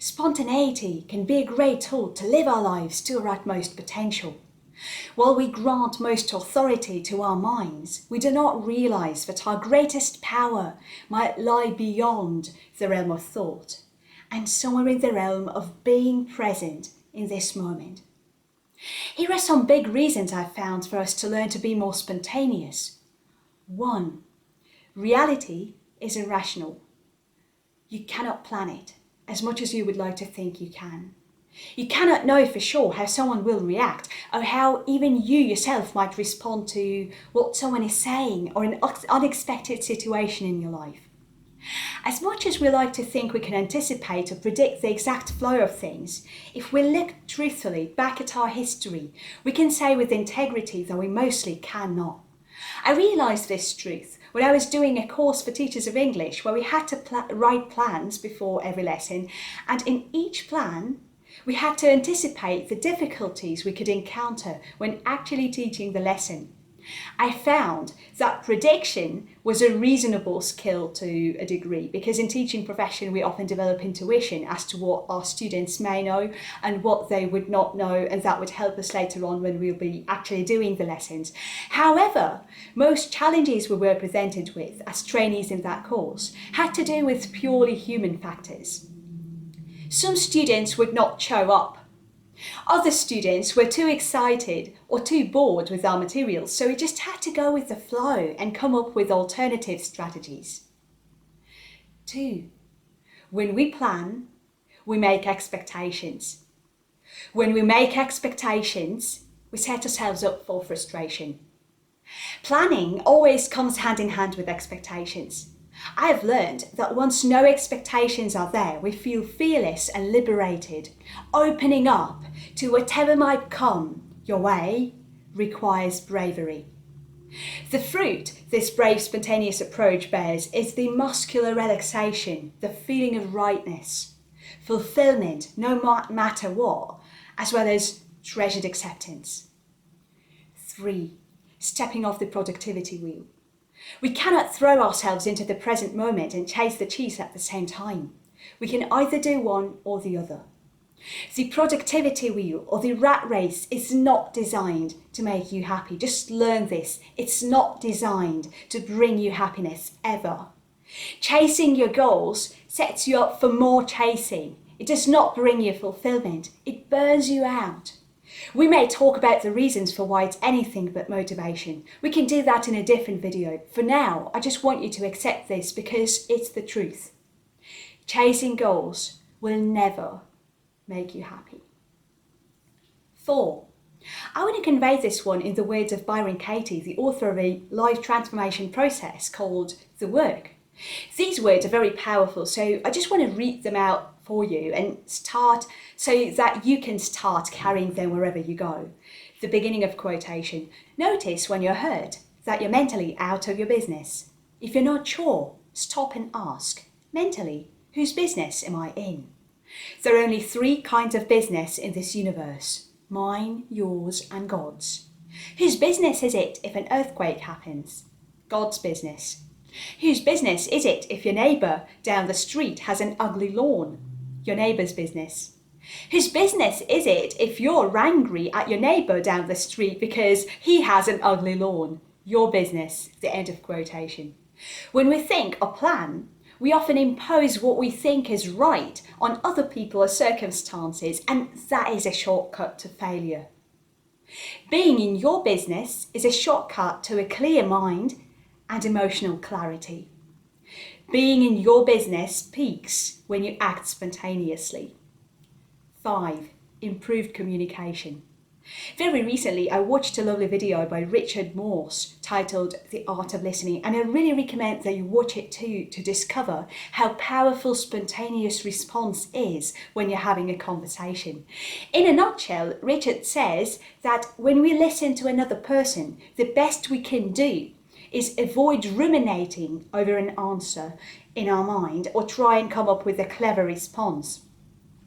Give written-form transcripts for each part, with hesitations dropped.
Spontaneity can be a great tool to live our lives to our utmost potential. While we grant most authority to our minds, we do not realise that our greatest power might lie beyond the realm of thought and somewhere in the realm of being present in this moment. Here are some big reasons I've found for us to learn to be more spontaneous. 1. Reality is irrational. You cannot plan it as much as you would like to think you can. You cannot know for sure how someone will react or how even you yourself might respond to what someone is saying or an unexpected situation in your life. As much as we like to think we can anticipate or predict the exact flow of things, if we look truthfully back at our history, we can say with integrity that we mostly cannot. I realised this truth when I was doing a course for teachers of English where we had to write plans before every lesson, and in each plan we had to anticipate the difficulties we could encounter when actually teaching the lesson. I found that prediction was a reasonable skill to a degree, because in teaching profession we often develop intuition as to what our students may know and what they would not know, and that would help us later on when we'll be actually doing the lessons. However, most challenges we were presented with as trainees in that course had to do with purely human factors. Some students would not show up. Other students were too excited or too bored with our materials, so we just had to go with the flow and come up with alternative strategies. 2. When we plan, we make expectations. When we make expectations, we set ourselves up for frustration. Planning always comes hand in hand with expectations. I have learned that once no expectations are there, we feel fearless and liberated. Opening up to whatever might come your way requires bravery. The fruit this brave, spontaneous approach bears is the muscular relaxation, the feeling of rightness, fulfillment no matter what, as well as treasured acceptance. 3. Stepping off the productivity wheel. We cannot throw ourselves into the present moment and chase the cheese at the same time. We can either do one or the other. The productivity wheel or the rat race is not designed to make you happy. Just learn this. It's not designed to bring you happiness ever. Chasing your goals sets you up for more chasing. It does not bring you fulfillment. It burns you out. We may talk about the reasons for why it's anything but motivation. We can do that in a different video. For now, I just want you to accept this because it's the truth. Chasing goals will never make you happy. 4. I want to convey this one in the words of Byron Katie, the author of a life transformation process called The Work. These words are very powerful, so I just want to read them out for you and start so that you can start carrying them wherever you go. The beginning of quotation. Notice when you're hurt that you're mentally out of your business. If you're not sure, stop and ask, mentally, whose business am I in? There are only 3 kinds of business in this universe: mine, yours, and God's. Whose business is it if an earthquake happens? God's business. Whose business is it if your neighbour down the street has an ugly lawn? Your neighbour's business. Whose business is it if you're angry at your neighbour down the street because he has an ugly lawn? Your business. The end of quotation. When we think or plan, we often impose what we think is right on other people or circumstances, and that is a shortcut to failure. Being in your business is a shortcut to a clear mind and emotional clarity. Being in your business peaks when you act spontaneously. 5. Improved communication. Very recently, I watched a lovely video by Richard Morse titled The Art of Listening, and I really recommend that you watch it too to discover how powerful spontaneous response is when you're having a conversation. In a nutshell, Richard says that when we listen to another person, the best we can do is avoid ruminating over an answer in our mind or try and come up with a clever response.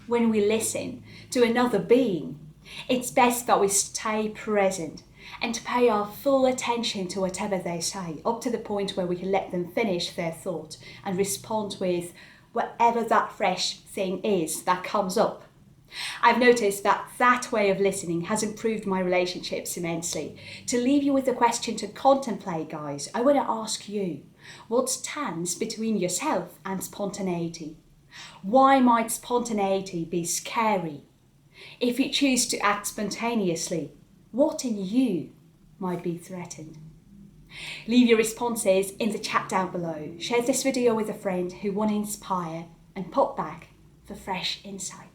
When we listen to another being, it's best that we stay present and to pay our full attention to whatever they say, up to the point where we can let them finish their thought and respond with, whatever that fresh thing is that comes up. I've noticed that way of listening has improved my relationships immensely. To leave you with a question to contemplate, guys, I want to ask you, what stands between yourself and spontaneity? Why might spontaneity be scary? If you choose to act spontaneously, what in you might be threatened? Leave your responses in the chat down below. Share this video with a friend who want to inspire, and pop back for fresh insight.